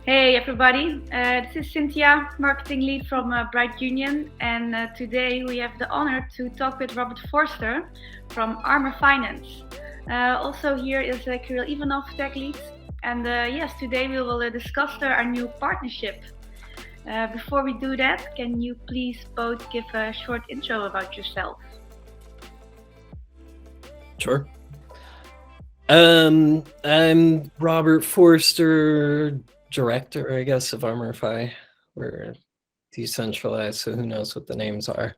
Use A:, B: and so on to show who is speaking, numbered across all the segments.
A: Hey everybody, this is Cynthia, marketing lead from Bright Union, and today we have the honor to talk with Robert Forster from ArmorFi. Also here is Kiril Ivanov, tech lead, and yes, today we will discuss our new partnership. Before we do that, can you please both give a short intro about yourself?
B: Sure. I'm Robert Forster, director, I guess, of ArmorFi. We're decentralized, so who knows what the names are.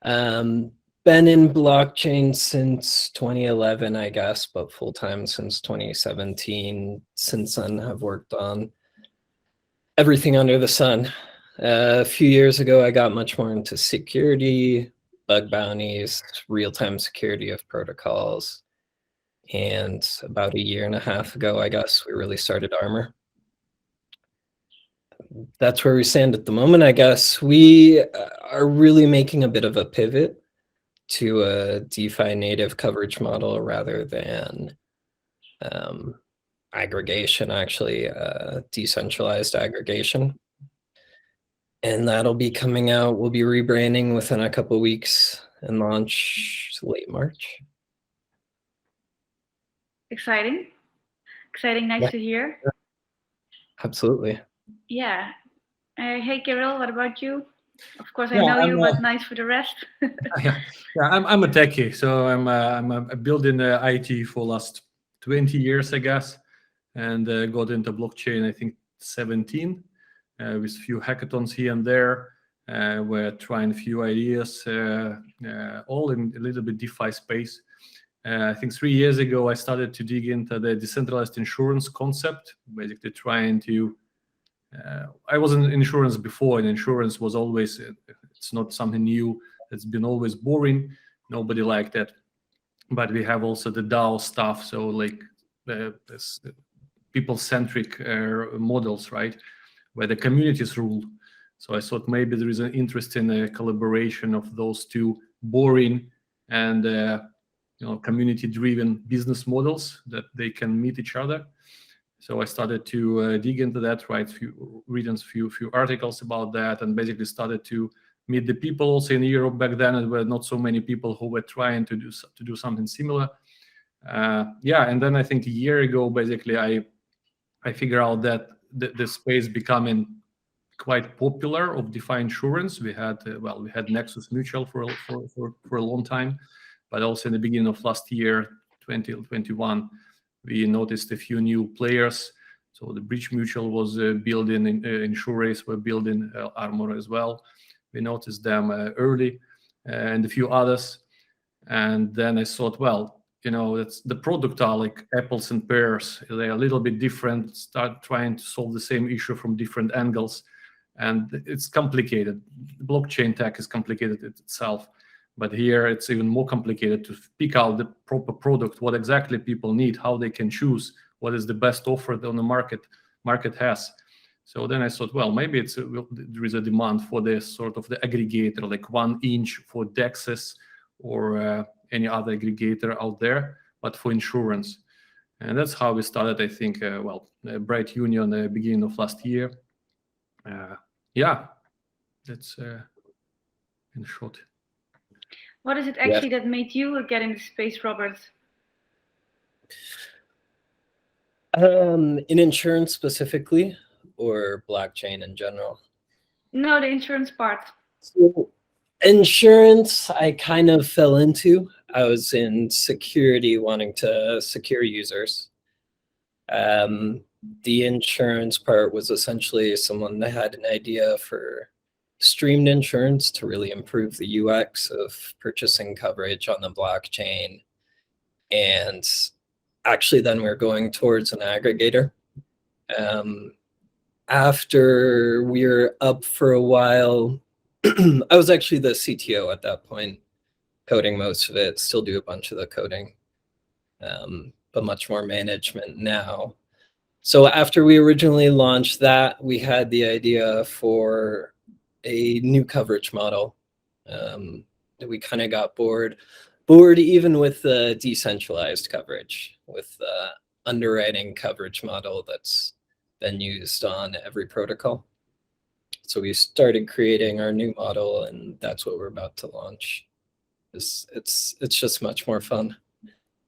B: Been in blockchain since 2011, I guess, but full-time since 2017. Since then, have worked on everything under the sun. A few years ago, I got much more into security, bug bounties, real-time security of protocols. And about 1.5 years ago, I guess, we really started Armor. That's where we stand at the moment, I guess. We are really making a bit of a pivot to a DeFi native coverage model rather than aggregation, actually, decentralized aggregation. And that'll be coming out. We'll be rebranding within a couple of weeks and launch late March.
A: Exciting, nice to hear.
B: Absolutely.
A: Yeah. Hey Kiril, what about you? Of course, I know you, but nice for the rest.
C: I'm a techie, so I'm building IT for last 20 years, I guess, and got into blockchain, I think 17, with a few hackathons here and there. We're trying a few ideas, all in a little bit DeFi space. I think 3 years ago, I started to dig into the decentralized insurance concept, basically trying to I was in insurance before, and insurance was always, it's not something new. It's been always boring. Nobody liked that. But we have also the DAO stuff, so like people-centric models, right, where the communities rule. So I thought maybe there is an interesting collaboration of those two boring and community-driven business models that they can meet each other. So I started to dig into that, read a few articles about that, and basically started to meet the people. Also in Europe back then, there were not so many people who were trying to do something similar. And then I think 1 year ago, basically, I figured out that the space becoming quite popular of DeFi insurance. We had Nexus Mutual for a long time, but also in the beginning of last year, 2021. We noticed a few new players. So the Bridge Mutual was building, Insurance were building Armor as well. We noticed them early, and a few others. And then I thought, it's the product are like apples and pears. They're a little bit different. Start trying to solve the same issue from different angles, and it's complicated. Blockchain tech is complicated itself. But here it's even more complicated to pick out the proper product, what exactly people need, how they can choose, what is the best offer on the market has. So then I thought, maybe there is a demand for this sort of the aggregator, like 1inch for DEXs or any other aggregator out there, but for insurance. And that's how we started, I think, Bright Union beginning of last year. That's in short.
A: What is it actually that made you get into space, Robert?
B: In insurance specifically, or blockchain in general?
A: No, the insurance part.
B: So, insurance, I kind of fell into. I was in security, wanting to secure users. The insurance part was essentially someone that had an idea for streamed insurance to really improve the UX of purchasing coverage on the blockchain. And actually then we're going towards an aggregator. After we were up for a while, I was actually the CTO at that point, coding most of it, still do a bunch of the coding, but much more management now. So after we originally launched that, we had the idea for a new coverage model. We kind of got bored even with the decentralized coverage, with the underwriting coverage model that's been used on every protocol. So we started creating our new model, and that's what we're about to launch. It's just much more fun,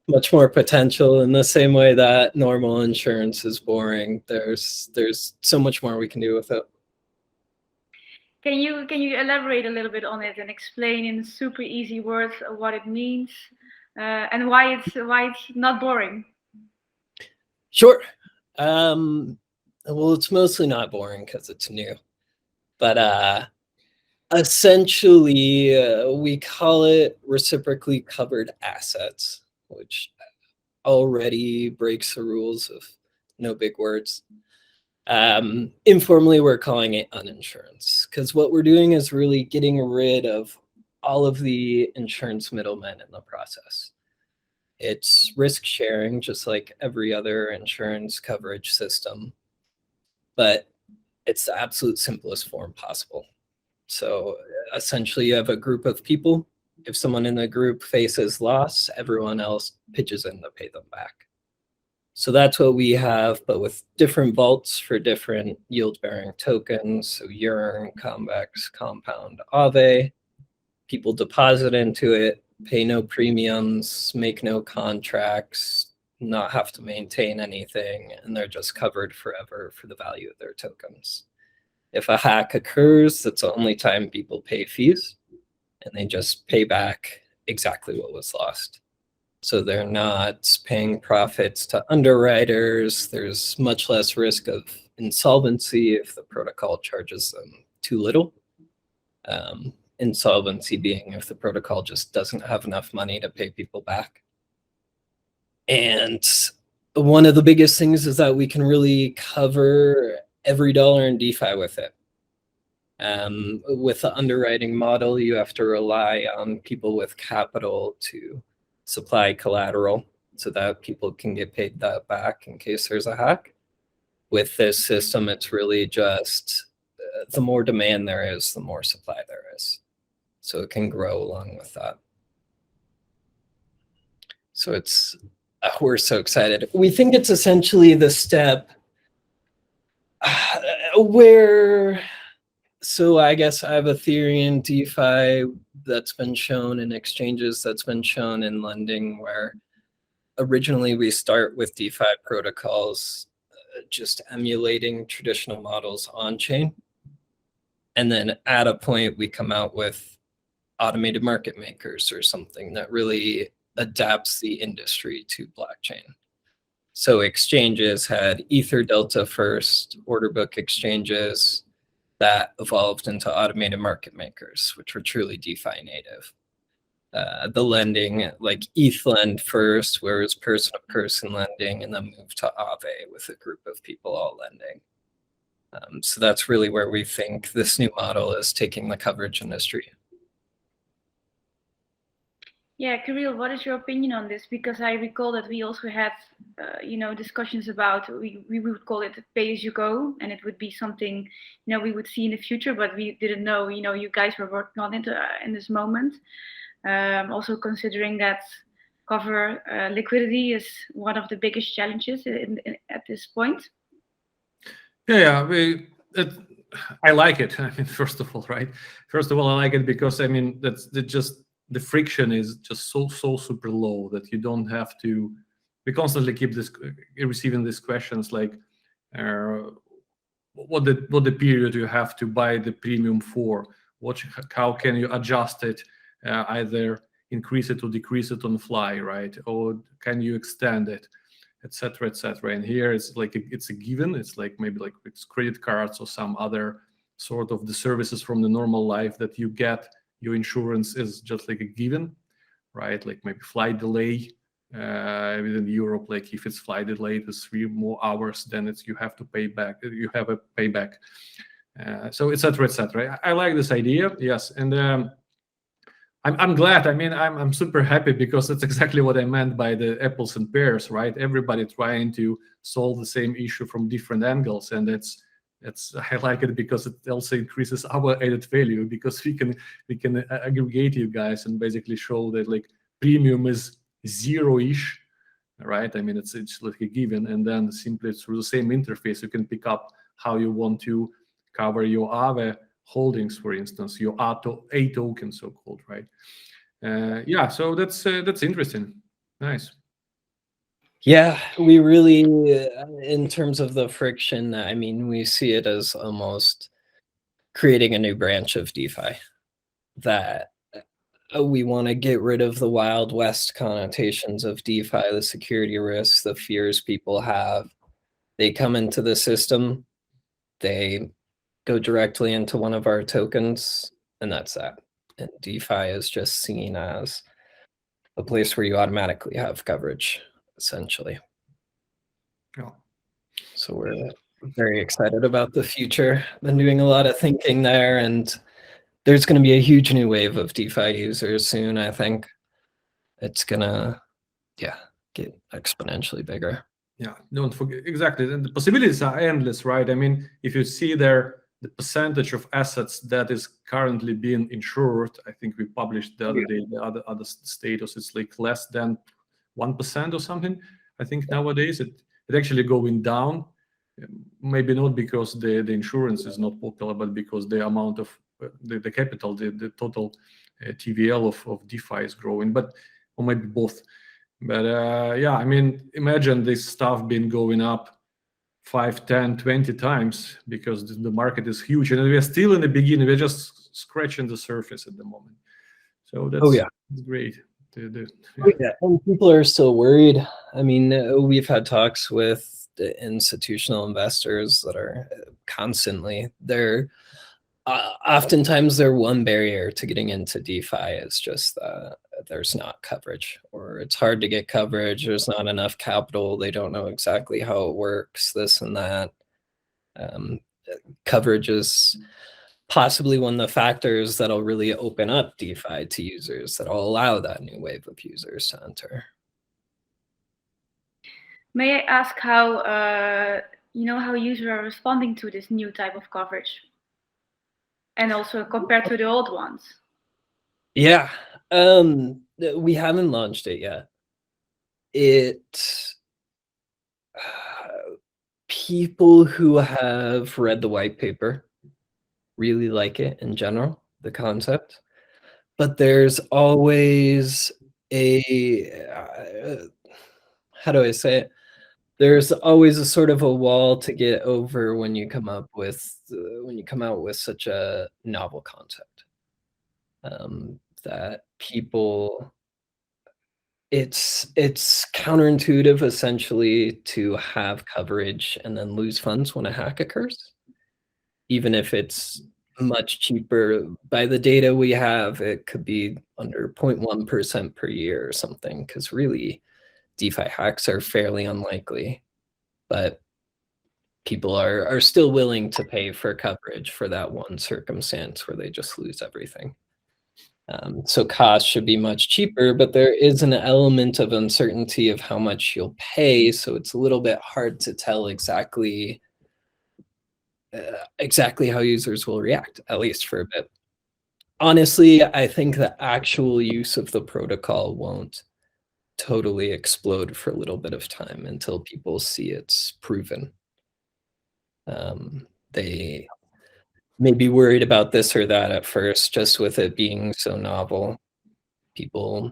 B: much more potential. In the same way that normal insurance is boring, there's so much more we can do with it.
A: Can you elaborate a little bit on it and explain in super easy words what it means and why it's not boring?
B: Sure. Well, it's mostly not boring because it's new, but essentially we call it reciprocally covered assets, which already breaks the rules of no big words. Informally, we're calling it uninsurance, because what we're doing is really getting rid of all of the insurance middlemen in the process. It's risk sharing, just like every other insurance coverage system, but it's the absolute simplest form possible. So essentially, you have a group of people. If someone in the group faces loss, everyone else pitches in to pay them back. So that's what we have, but with different vaults for different yield-bearing tokens. So Yearn, Convex, Compound, Aave. People deposit into it, pay no premiums, make no contracts, not have to maintain anything, and they're just covered forever for the value of their tokens. If a hack occurs, that's the only time people pay fees, and they just pay back exactly what was lost. So they're not paying profits to underwriters. There's much less risk of insolvency if the protocol charges them too little. Insolvency being if the protocol just doesn't have enough money to pay people back. And one of the biggest things is that we can really cover every dollar in DeFi with it. With the underwriting model, you have to rely on people with capital to supply collateral so that people can get paid that back in case there's a hack. With this system, it's really just the more demand there is, the more supply there is. So it can grow along with that. So we're so excited. We think it's essentially the step where, so I guess I have a theory in DeFi that's been shown in exchanges, that's been shown in lending, where originally we start with DeFi protocols just emulating traditional models on chain. And then at a point we come out with automated market makers or something that really adapts the industry to blockchain. So exchanges had Ether Delta first, order book exchanges that evolved into automated market makers, which were truly DeFi native. The lending, like ETHLend first, where it was person-to-person lending, and then moved to Aave with a group of people all lending. So that's really where we think this new model is taking the coverage industry.
A: Yeah, Kiril, what is your opinion on this? Because I recall that we also had, discussions about we would call it pay-as-you-go, and it would be something we would see in the future, but we didn't know. You guys were working on it in this moment. Also considering that cover liquidity is one of the biggest challenges at this point.
C: Yeah, I like it. I mean, first of all, right? First of all, I like it because the friction is just so super low that you don't have to. We constantly keep receiving these questions like, what the period you have to buy the premium for? How can you adjust it? Either increase it or decrease it on the fly, right? Or can you extend it, etc., etc. And here it's like it's a given. It's like maybe like it's credit cards or some other sort of the services from the normal life that you get. Your insurance is just like a given, right? Like maybe flight delay within Europe. Like if it's flight delay to 3 more hours, then you have to pay back. You have a payback. So etc., etc. I like this idea. Yes, and. I'm glad. I mean, I'm super happy because that's exactly what I meant by the apples and pears, right? Everybody trying to solve the same issue from different angles, and I like it because it also increases our added value because we can aggregate you guys and basically show that like premium is zero-ish right? I mean, it's like a given, and then simply through the same interface, you can pick up how you want to cover your Aave holdings, for instance, your A token, so-called, right? Yeah, so that's interesting. Nice.
B: Yeah, we really, in terms of the friction, I mean, we see it as almost creating a new branch of DeFi that we want to get rid of the Wild West connotations of DeFi, the security risks, the fears people have. They come into the system, they go directly into one of our tokens, and that's that. And DeFi is just seen as a place where you automatically have coverage, essentially.
C: Yeah.
B: So we're very excited about the future. Been doing a lot of thinking there, and there's going to be a huge new wave of DeFi users soon, I think. It's going to, yeah, get exponentially bigger.
C: Yeah, don't forget, exactly. And the possibilities are endless, right? I mean, if you see there, the percentage of assets that is currently being insured, I think we published the other day, the other status, it's like less than 1% or something. I think nowadays it actually going down. Maybe not because the insurance is not popular, but because the amount of the capital, the total TVL of DeFi is growing, but or maybe both. But yeah, I mean, imagine this stuff been going up 5, 10, 20 times because the market is huge, and we're still in the beginning. We're just scratching the surface at the moment. So that's great.
B: Yeah, and people are still worried. I mean, we've had talks with the institutional investors that are constantly there. Oftentimes, their one barrier to getting into DeFi is just there's not coverage, or it's hard to get coverage. There's not enough capital. They don't know exactly how it works, this and that. Coverage is possibly one of the factors that'll really open up DeFi to users, that'll allow that new wave of users to enter.
A: May I ask how how users are responding to this new type of coverage, and also compared to the old ones?
B: Yeah, we haven't launched it yet. People who have read the white paper really like it in general, the concept, but there's always how do I say it? There's always a sort of a wall to get over when you come up with such a novel concept. That people, it's counterintuitive essentially to have coverage and then lose funds when a hack occurs, even if it's much cheaper. By the data we have, it could be under 0.1% per year or something, because really DeFi hacks are fairly unlikely, but people are still willing to pay for coverage for that one circumstance where they just lose everything. So costs should be much cheaper, but there is an element of uncertainty of how much you'll pay, so it's a little bit hard to tell exactly how users will react, at least for a bit. Honestly, I think the actual use of the protocol won't totally explode for a little bit of time until people see it's proven. They may be worried about this or that at first, just with it being so novel. People,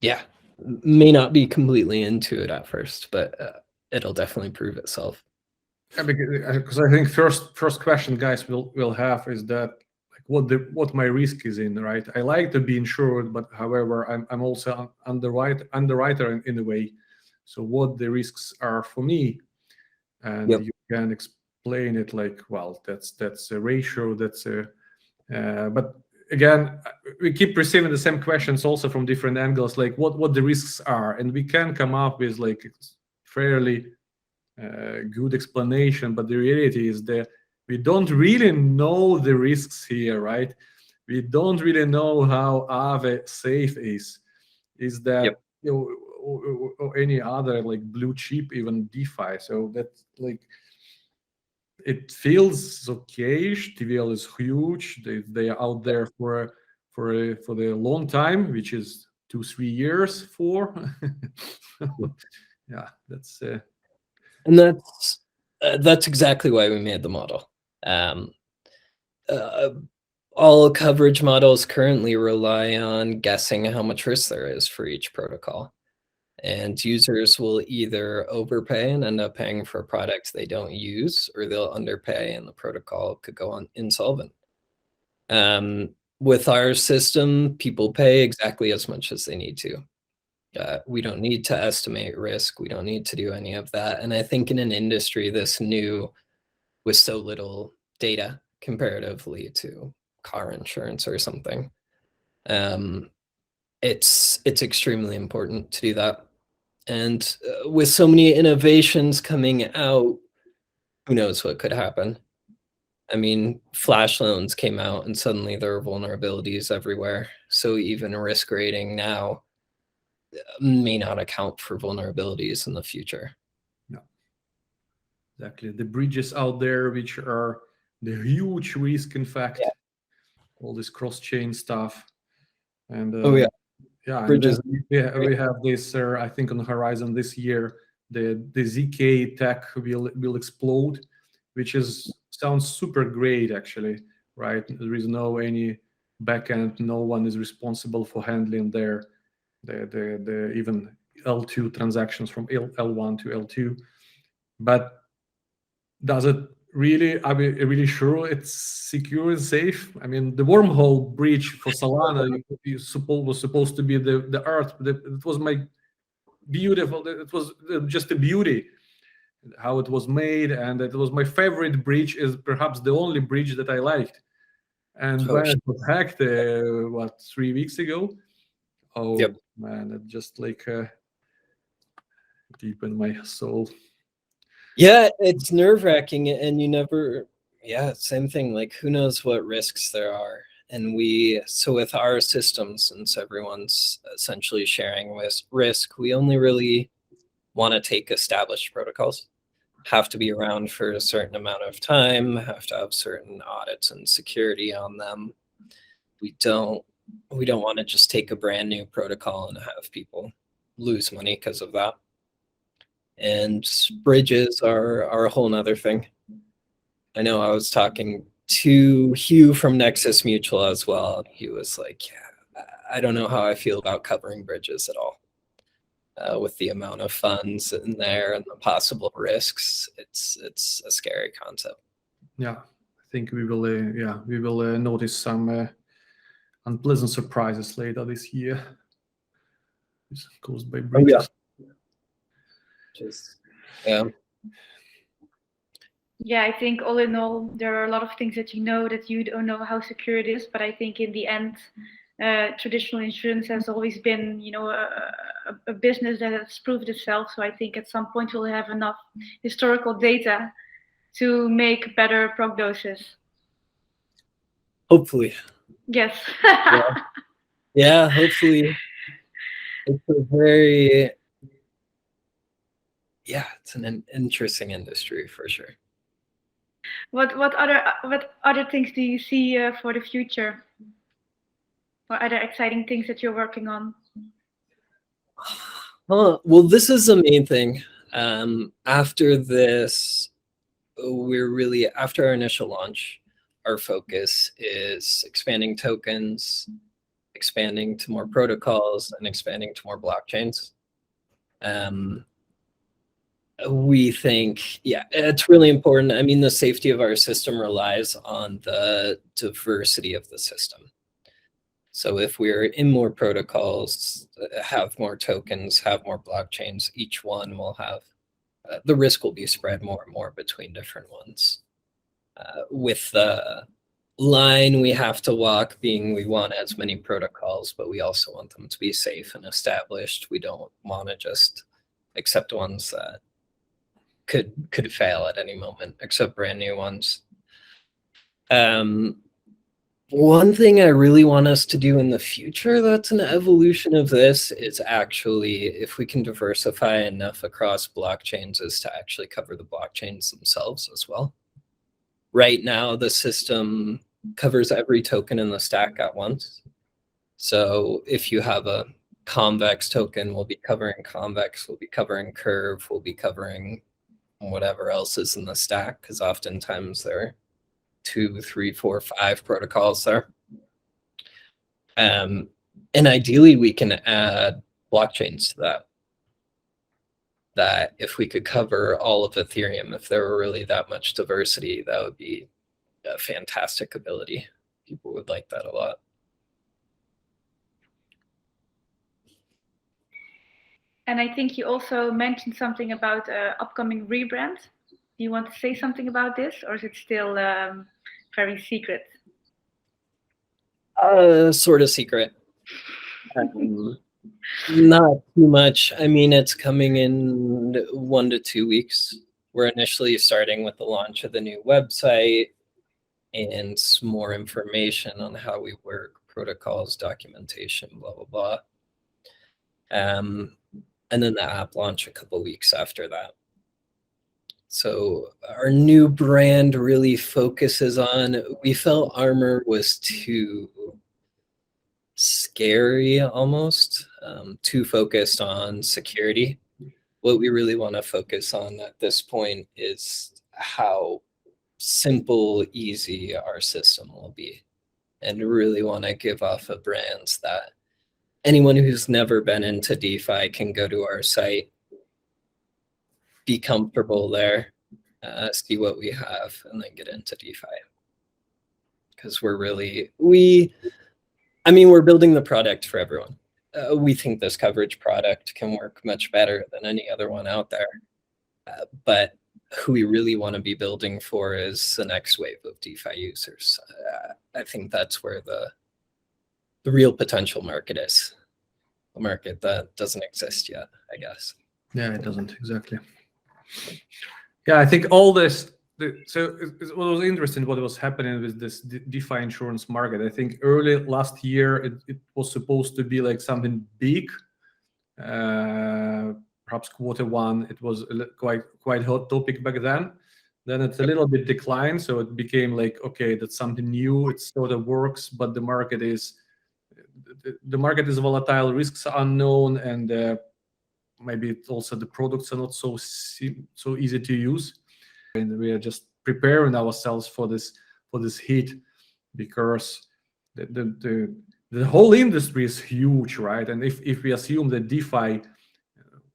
B: yeah, may not be completely into it at first, but it'll definitely prove itself.
C: Yeah, because I think first question guys will have is that what my risk is in, right? I like to be insured, but however, I'm also underwriter in a way. So what the risks are for me, and you can explain it like, well, that's a ratio, that's a. But again, we keep receiving the same questions also from different angles, like what the risks are, and we can come up with like fairly good explanation. But the reality is that we don't really know the risks here, right? We don't really know how Aave safe is. Is that or any other like blue chip, even DeFi? So that's like, it feels okay-ish. TVL is huge. They are out there for the long time, which is 2-3 years for. Yeah, that's
B: and that's exactly why we made the model. All coverage models currently rely on guessing how much risk there is for each protocol. And users will either overpay and end up paying for a product they don't use, or they'll underpay and the protocol could go on insolvent. With our system, people pay exactly as much as they need to. We don't need to estimate risk. We don't need to do any of that. And I think in an industry this new, with so little data comparatively to car insurance or something, it's extremely important to do that. And with so many innovations coming out, who knows what could happen? I mean, flash loans came out and suddenly there are vulnerabilities everywhere. So even risk rating now may not account for vulnerabilities in the future.
C: No, exactly. The bridges out there, which are the huge risk, in fact, all this cross-chain stuff. And yeah,
B: bridges.
C: And we have this, I think, on the horizon this year, the ZK tech will explode, which sounds super great, actually, right? There is no any backend, no one is responsible for handling the even L2 transactions from L1 to L2. But does it really, are we really sure it's secure and safe? I mean, the wormhole breach for Solana was supposed to be the art. It was my beautiful. It was just a beauty how it was made, and it was my favorite breach. Is perhaps the only breach that I liked. And when it was hacked, 3 weeks ago? Oh man, it just like deep in my soul.
B: Yeah, it's nerve-wracking, and you never, same thing, like who knows what risks there are. And so with our system, since everyone's essentially sharing with risk, we only really want to take established protocols, have to be around for a certain amount of time, have to have certain audits and security on them. We don't want to just take a brand new protocol and have people lose money because of that. And bridges are a whole nother thing. I know I was talking to Hugh from Nexus Mutual as well. He was like, yeah, I don't know how I feel about covering bridges at all. With the amount of funds in there and the possible risks, it's a scary concept.
C: Yeah, I think we will notice some unpleasant surprises later this year. It's caused by bridges.
A: Yeah, I think all in all, there are a lot of things that you know that you don't know how secure it is. But I think in the end, traditional insurance has always been, a business that has proved itself. So I think at some point we'll have enough historical data to make better prognosis.
B: Hopefully.
A: Yes.
B: Yeah, hopefully. It's a very, it's an interesting industry for sure.
A: What other things do you see for the future? Or other exciting things that you're working on?
B: Well, this is the main thing. After this, after our initial launch, our focus is expanding tokens, expanding to more protocols, and expanding to more blockchains. We think, it's really important. I mean, the safety of our system relies on the diversity of the system. So if we're in more protocols, have more tokens, have more blockchains, each one will have, the risk will be spread more and more between different ones. With the line we have to walk being we want as many protocols, but we also want them to be safe and established. We don't want to just accept ones that could fail at any moment, except brand new ones. One thing I really want us to do in the future that's an evolution of this is actually, if we can diversify enough across blockchains, is to actually cover the blockchains themselves as well. Right now, the system covers every token in the stack at once. So if you have a Convex token, we'll be covering Convex, we'll be covering Curve, we'll be covering whatever else is in the stack, because oftentimes there are 2, 3, 4, 5 protocols there. And ideally, we can add blockchains to that. That if we could cover all of Ethereum, if there were really that much diversity, that would be a fantastic ability. People would like that a lot.
A: And I think you also mentioned something about upcoming rebrand. Do you want to say something about this, or is it still very secret?
B: Sort of secret. Not too much. I mean, it's coming in 1 to 2 weeks. We're initially starting with the launch of the new website and some more information on how we work, protocols, documentation, blah, blah, blah. And then the app launch a couple weeks after that. So our new brand really focuses on, we felt Armor was too scary almost, too focused on security. What we really want to focus on at this point is how simple, easy our system will be, and really want to give off a brand that anyone who's never been into DeFi can go to our site, be comfortable there, see what we have, and then get into DeFi. Because we're really, we're building the product for everyone. We think this coverage product can work much better than any other one out there. But who we really want to be building for is the next wave of DeFi users. I think that's where the real potential market is. A market that doesn't exist yet, I guess.
C: Yeah, it doesn't, exactly. Yeah, I think all this, so it was interesting what was happening with this DeFi insurance market. I think early last year, it was supposed to be like something big. Perhaps Q1, it was quite hot topic back then. Then it's a little bit declined, so it became like, okay, that's something new. It sort of works, but the market is volatile, risks are unknown, and maybe it's also the products are not so easy to use. And we are just preparing ourselves for this hit, because the whole industry is huge, right? And if we assume that DeFi,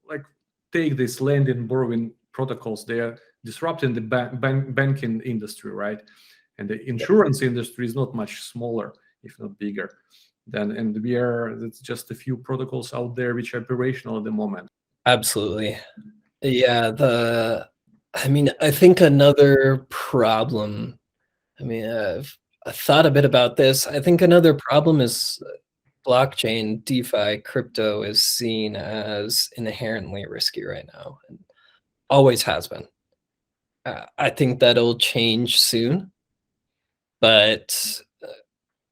C: like take this lending borrowing protocols, they are disrupting the banking industry, right? And the insurance industry is not much smaller, if not bigger. And it's just a few protocols out there which are operational at the moment.
B: Absolutely. Yeah, I think another problem, I've thought a bit about this. I think another problem is blockchain, DeFi, crypto is seen as inherently risky right now, and always has been. I think that'll change soon, but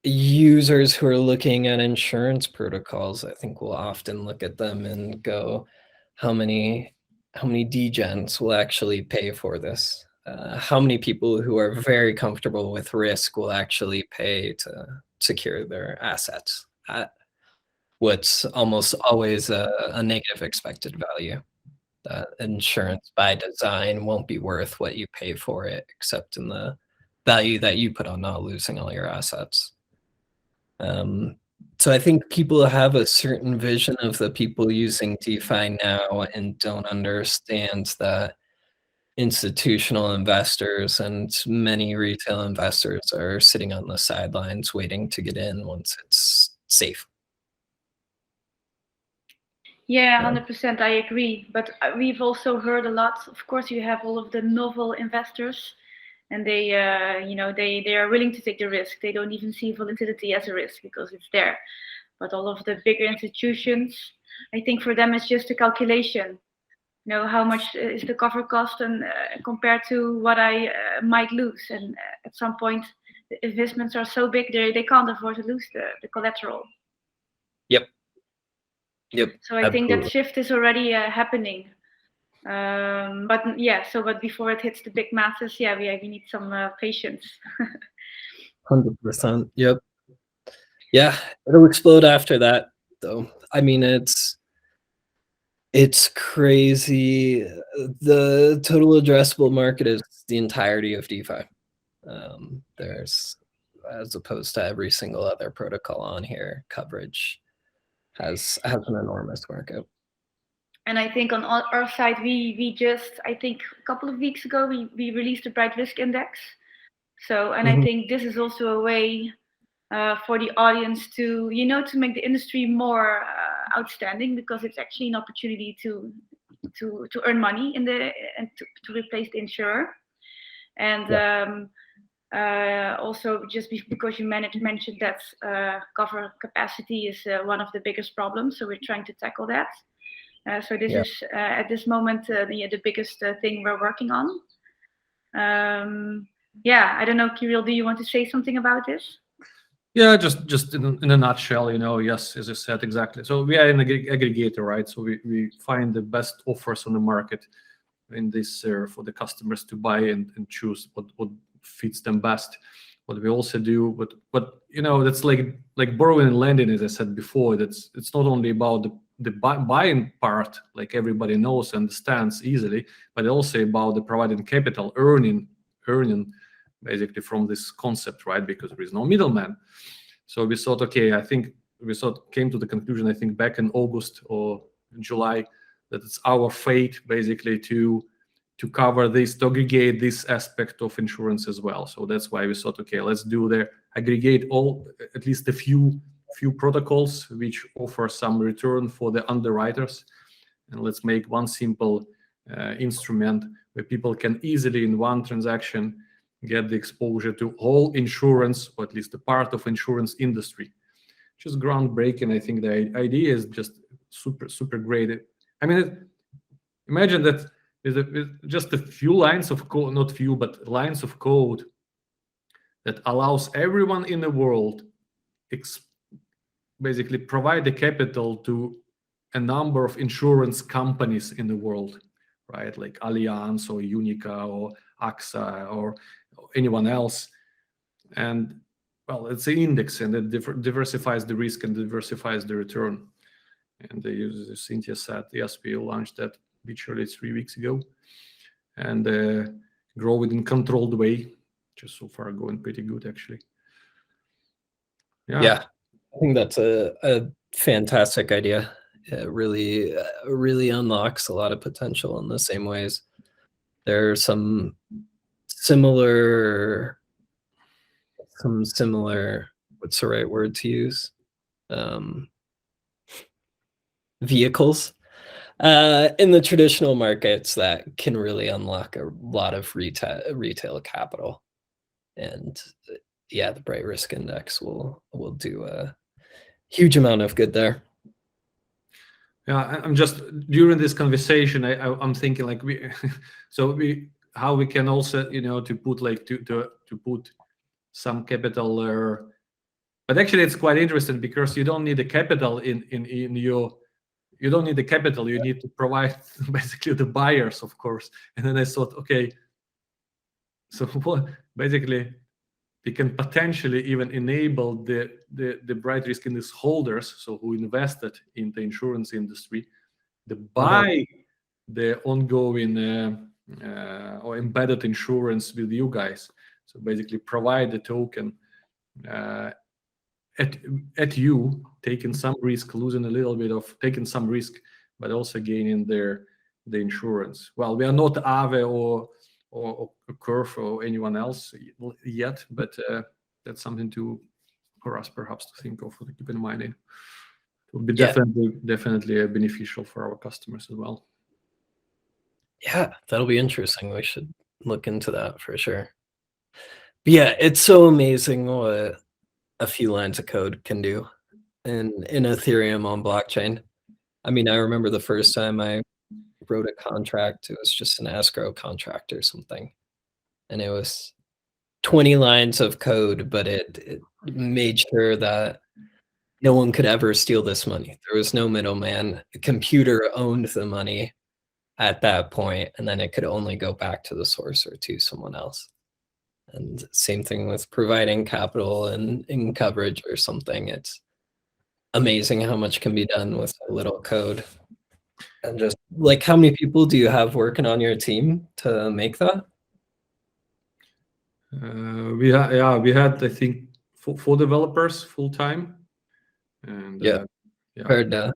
B: users who are looking at insurance protocols, I think will often look at them and go, how many degens will actually pay for this? How many people who are very comfortable with risk will actually pay to secure their assets at what's almost always a negative expected value? That insurance by design won't be worth what you pay for it, except in the value that you put on not losing all your assets. So I think people have a certain vision of the people using DeFi now and don't understand that institutional investors and many retail investors are sitting on the sidelines waiting to get in once it's safe.
A: Yeah, 100%, I agree. But we've also heard a lot. Of course, you have all of the novel investors, and they are willing to take the risk. They don't even see volatility as a risk because it's there. But all of the bigger institutions, I think for them it's just a calculation. How much is the cover cost and compared to what I might lose. And at some point, the investments are so big they can't afford to lose the collateral.
B: Yep.
A: So I think that shift is already happening. But before it hits the big masses, we need some patience.
B: 100%. Yep. Yeah, it'll explode after that, though. I mean, it's crazy. The total addressable market is the entirety of DeFi. There's, as opposed to every single other protocol on here, coverage has an enormous market.
A: And I think on our side, we just, I think a couple of weeks ago, we released a Bright Risk Index. So, and I think this is also a way for the audience to, to make the industry more outstanding, because it's actually an opportunity to earn money and to replace the insurer. And also, just because you mentioned that cover capacity is one of the biggest problems, so we're trying to tackle that. So this is at this moment the biggest thing we're working on. I don't know, Kiril, do you want to say something about this?
C: Yeah, just in a nutshell, yes, as I said, exactly. So we are an aggregator, right? So we find the best offers on the market in this for the customers to buy and choose what fits them best. What we also do, but that's like borrowing and lending, as I said before. It's not only about the buying part, like everybody knows and understands easily, but also about the providing capital, earning basically from this concept, right? Because there is no middleman. So we thought, okay, came to the conclusion, I think back in August or July, that it's our fate basically to cover this, to aggregate this aspect of insurance as well. So that's why we thought, okay, let's aggregate at least a few protocols which offer some return for the underwriters, and let's make one simple instrument where people can easily in one transaction get the exposure to all insurance, or at least a part of insurance industry. Just groundbreaking. I think the idea is just super great. I mean, imagine that with just a few lines of code, not few, but lines of code that allows everyone in the world basically provide the capital to a number of insurance companies in the world, right? Like Allianz or Unica or AXA or anyone else. And well, it's an index, and it diversifies the risk and diversifies the return. And as Cynthia said, yes, we launched that literally 3 weeks ago, and grow it in controlled way. Just so far going pretty good, actually.
B: Yeah, I think that's a fantastic idea. It really unlocks a lot of potential in the same ways. There are some similar, what's the right word to use? Vehicles in the traditional markets that can really unlock a lot of retail capital. And yeah, the Bright Risk Index will do a huge amount of good there.
C: Yeah, I'm just during this conversation, I'm thinking like how we can also to put like to put some capital there, but actually it's quite interesting because you don't need the capital you don't need the capital. You need to provide basically the buyers, of course. And then I thought, okay, so basically we can potentially even enable the Bright Risk Index holders, so who invested in the insurance industry, to buy the ongoing or embedded insurance with you guys. So basically provide the token at you, taking some risk, losing a little bit of taking some risk, but also gaining the insurance. Well, we are not Aave or Curve or anyone else yet, but that's something for us perhaps to think of, to keep in mind. It would be definitely beneficial for our customers as well.
B: Yeah, that'll be interesting. We should look into that for sure. But yeah, it's so amazing what a few lines of code can do in Ethereum on blockchain. I mean, I remember the first time I wrote a contract, it was just an escrow contract or something, and it was 20 lines of code, but it made sure that no one could ever steal this money. There was no middleman. The computer owned the money at that point, and then it could only go back to the source or to someone else. And same thing with providing capital and in coverage or something. It's amazing how much can be done with a little code. And just like, how many people do you have working on your team to make that?
C: We had I think four developers full time, and
B: heard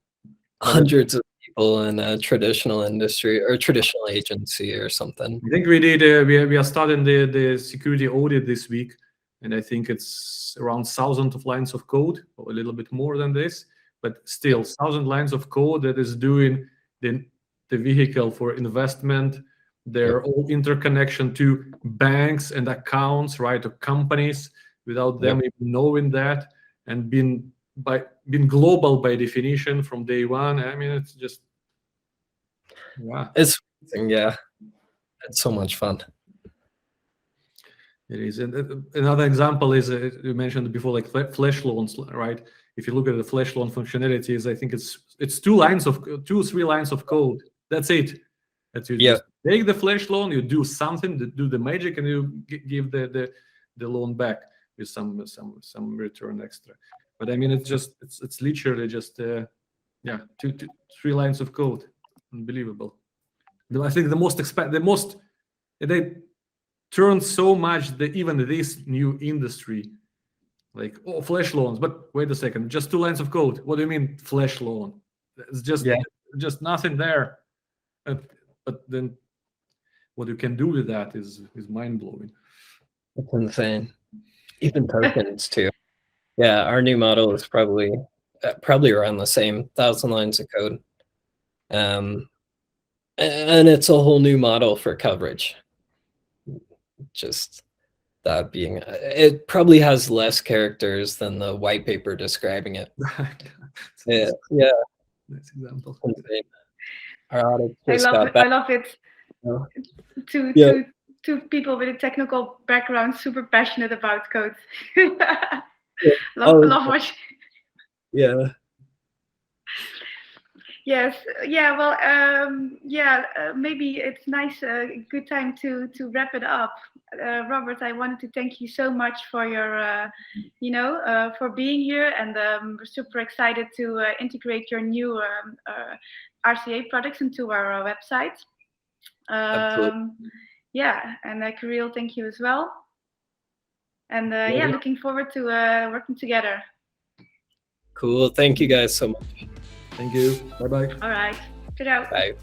B: hundreds of people in a traditional industry or traditional agency or something.
C: I think we did. We are starting the security audit this week, and I think it's around 1,000 of lines of code, or a little bit more than this, but still 1,000 lines of code that is doing the vehicle for investment. They're all interconnection to banks and accounts, right, to companies, without them even knowing that, and being global by definition from day one. I mean, it's just
B: it's it's so much fun.
C: It is. And another example is you mentioned before, like flash loans, right? If you look at the flash loan functionalities, I think it's 2 or 3 lines of code. That's it. That you just take the flash loan, you do something, do the magic, and you give the loan back with some return extra. But I mean, it's literally just 2, 3 lines of code. Unbelievable. I think they turned so much that even this new industry, like, oh, flash loans, but wait a second, just 2 lines of code. What do you mean flash loan? It's just nothing there. But then what you can do with that is mind-blowing.
B: It's insane. Even tokens too. Yeah, our new model is probably around the same 1,000 lines of code. And it's a whole new model for coverage. Just that being, it probably has less characters than the white paper describing it. Yeah.
C: Nice example.
B: Insane.
A: I love it. Two people with a technical background, super passionate about code. Love what. Yes. Yeah. Well. Maybe it's nice. Good time to wrap it up. Robert, I wanted to thank you so much for your, for being here, and we're super excited to integrate your new RCA products into our website. And Kiril, thank you as well. And looking forward to working together.
B: Cool. Thank you guys so much.
C: Thank you. Bye-bye.
A: All right. Ciao.
B: Bye.